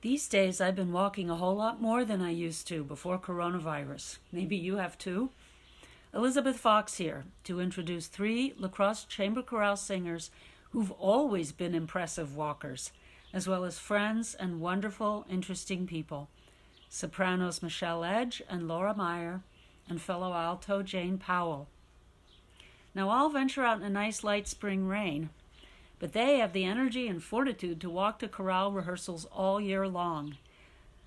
These days I've been walking a whole lot more than I used to before coronavirus. Maybe you have too. Elizabeth Fox here to introduce 3 La Crosse Chamber Chorale singers who've always been impressive walkers, as well as friends and wonderful, interesting people. Sopranos Michele Edge and Laura Meyer, and fellow alto Jane Powell. Now I'll venture out in a nice light spring rain, but they have the energy and fortitude to walk to chorale rehearsals all year long.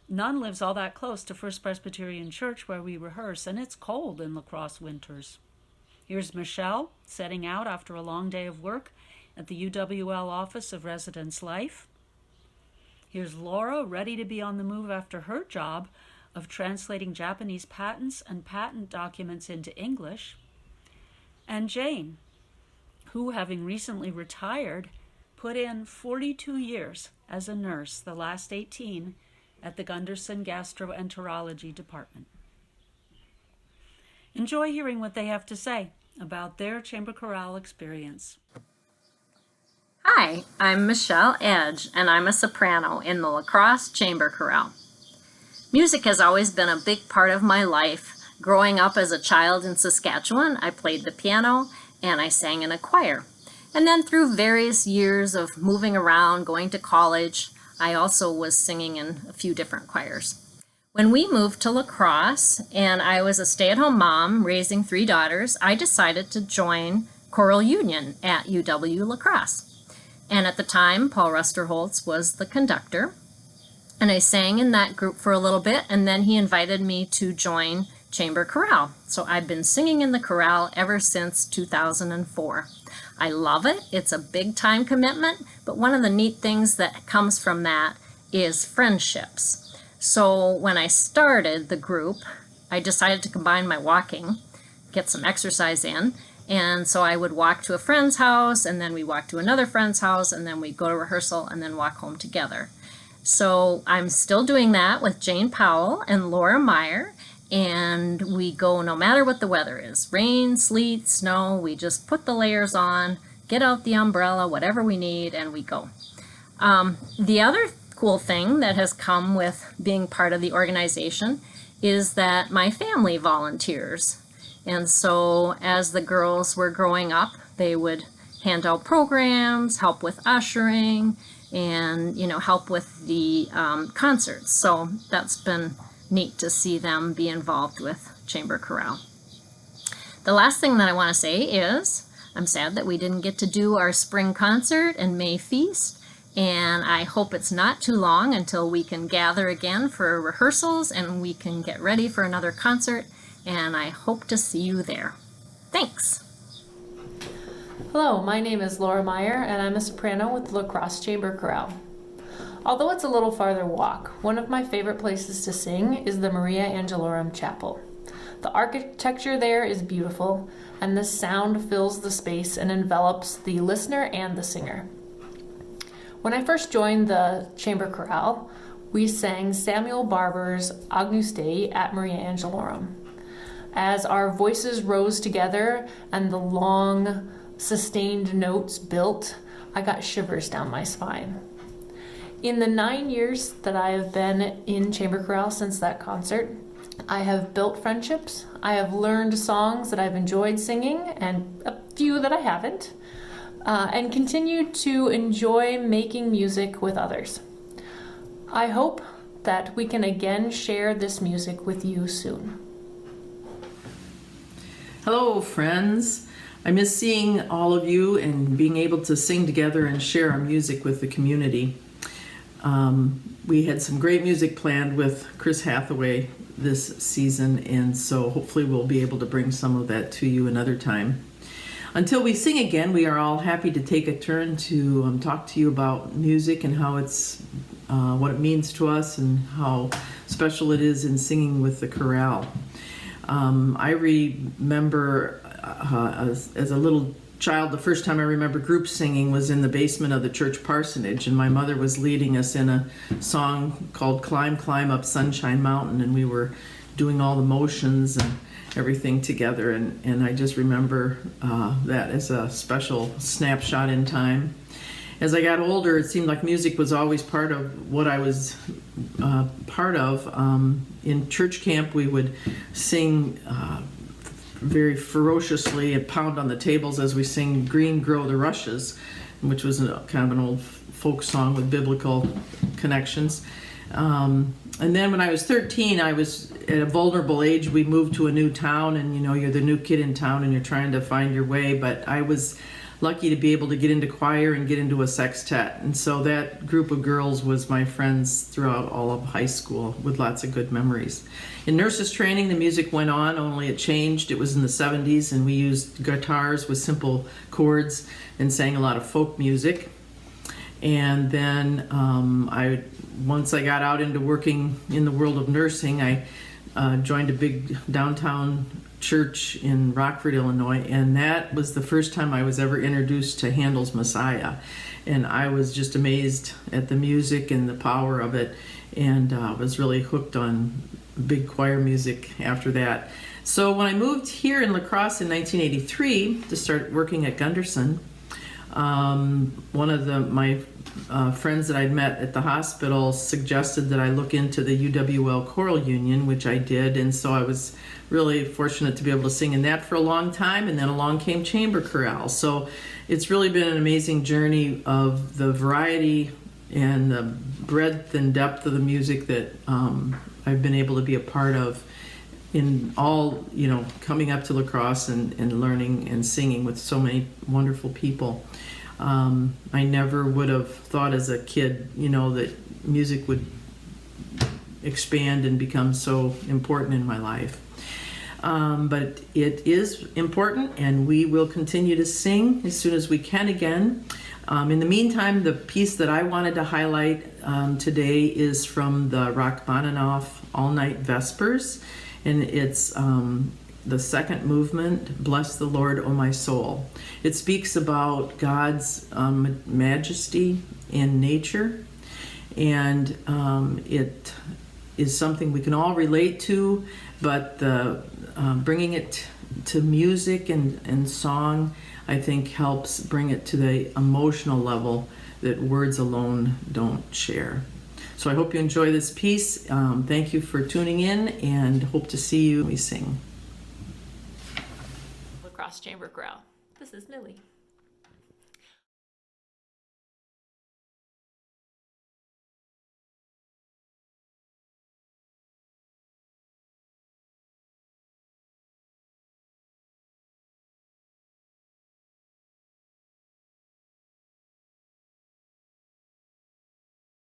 None lives all that close to First Presbyterian Church where we rehearse, and it's cold in La Crosse winters. Here's Michele setting out after a long day of work at the UWL Office of Residence Life. Here's Laura ready to be on the move after her job of translating Japanese patents and patent documents into English. And Jane, who, having recently retired, put in 42 years as a nurse, the last 18 at the Gunderson Gastroenterology Department. Enjoy hearing what they have to say about their chamber chorale experience. Hi, I'm Michele Edge, and I'm a soprano in the La Crosse Chamber Chorale. Music has always been a big part of my life. Growing up as a child in Saskatchewan, I played the piano and I sang in a choir. And then through various years of moving around, going to college, I also was singing in a few different choirs. When we moved to La Crosse and I was a stay-at-home mom raising 3 daughters, I decided to join Choral Union at UW La Crosse. And at the time, Paul Rusterholz was the conductor. And I sang in that group for a little bit, and then he invited me to join Chamber Chorale. So I've been singing in the chorale ever since 2004. I love it. It's a big time commitment, but one of the neat things that comes from that is friendships. So when I started the group, I decided to combine my walking, get some exercise in, and so I would walk to a friend's house, and then we walk to another friend's house, and then we'd go to rehearsal and then walk home together. So I'm still doing that with Jane Powell and Laura Meyer, and we go no matter what the weather is. Rain, sleet, snow, we just put the layers on, get out the umbrella, whatever we need, and we go. The other cool thing that has come with being part of the organization is that my family volunteers. And so as the girls were growing up, they would hand out programs, help with ushering, and help with the concerts. So that's been neat to see them be involved with Chamber Chorale. The last thing that I want to say is I'm sad that we didn't get to do our spring concert and May feast, and I hope it's not too long until we can gather again for rehearsals and we can get ready for another concert, and I hope to see you there. Thanks. Hello, my name is Laura Meyer, and I'm a soprano with La Crosse Chamber Chorale. Although it's a little farther walk, one of my favorite places to sing is the Maria Angelorum Chapel. The architecture there is beautiful, and the sound fills the space and envelops the listener and the singer. When I first joined the Chamber Chorale, we sang Samuel Barber's Agnus Dei at Maria Angelorum. As our voices rose together and the long, sustained notes built, I got shivers down my spine. In the 9 years that I have been in Chamber Chorale since that concert, I have built friendships, I have learned songs that I've enjoyed singing, and a few that I haven't, and continued to enjoy making music with others. I hope that we can again share this music with you soon. Hello, friends. I miss seeing all of you and being able to sing together and share our music with the community. We had some great music planned with Chris Hathaway this season, and so hopefully we'll be able to bring some of that to you another time. Until we sing again, we are all happy to take a turn to talk to you about music and how it's what it means to us and how special it is in singing with the chorale. I remember as a little child, the first time I remember group singing was in the basement of the church parsonage, and my mother was leading us in a song called Climb, Climb Up Sunshine Mountain, and we were doing all the motions and everything together, and I just remember that as a special snapshot in time. as I got older, it seemed like music was always part of what I was part of. In church camp, we would sing very ferociously and pound on the tables as we sing "Green Grow the Rushes," which was kind of an old folk song with biblical connections. And then when I was 13, I was at a vulnerable age. We moved to a new town, and you're the new kid in town and you're trying to find your way. But I was lucky to be able to get into choir and get into a sextet. And so that group of girls was my friends throughout all of high school, with lots of good memories. In nurses training, the music went on, only it changed. It was in the 70s, and we used guitars with simple chords and sang a lot of folk music. And then once I got out into working in the world of nursing, I joined a big downtown church in Rockford, Illinois, and that was the first time I was ever introduced to Handel's Messiah. And I was just amazed at the music and the power of it, and was really hooked on big choir music after that. So when I moved here in La Crosse in 1983 to start working at Gunderson, one of my friends that I'd met at the hospital suggested that I look into the UWL Choral Union, which I did, and so I was really fortunate to be able to sing in that for a long time, and then along came chamber chorale. So it's really been an amazing journey of the variety and the breadth and depth of the music that I've been able to be a part of in all, coming up to La Crosse and learning and singing with so many wonderful people. I never would have thought as a kid, that music would expand and become so important in my life. But it is important, and we will continue to sing as soon as we can again. In the meantime, the piece that I wanted to highlight today is from the Rachmaninoff All-Night Vespers, and it's the second movement, Bless the Lord, O my soul. It speaks about God's majesty in nature, and it is something we can all relate to, but bringing it to music and song, I think, helps bring it to the emotional level that words alone don't share. So I hope you enjoy this piece. Thank you for tuning in, and hope to see you when we sing. La Crosse Chamber Chorale. This is Millie.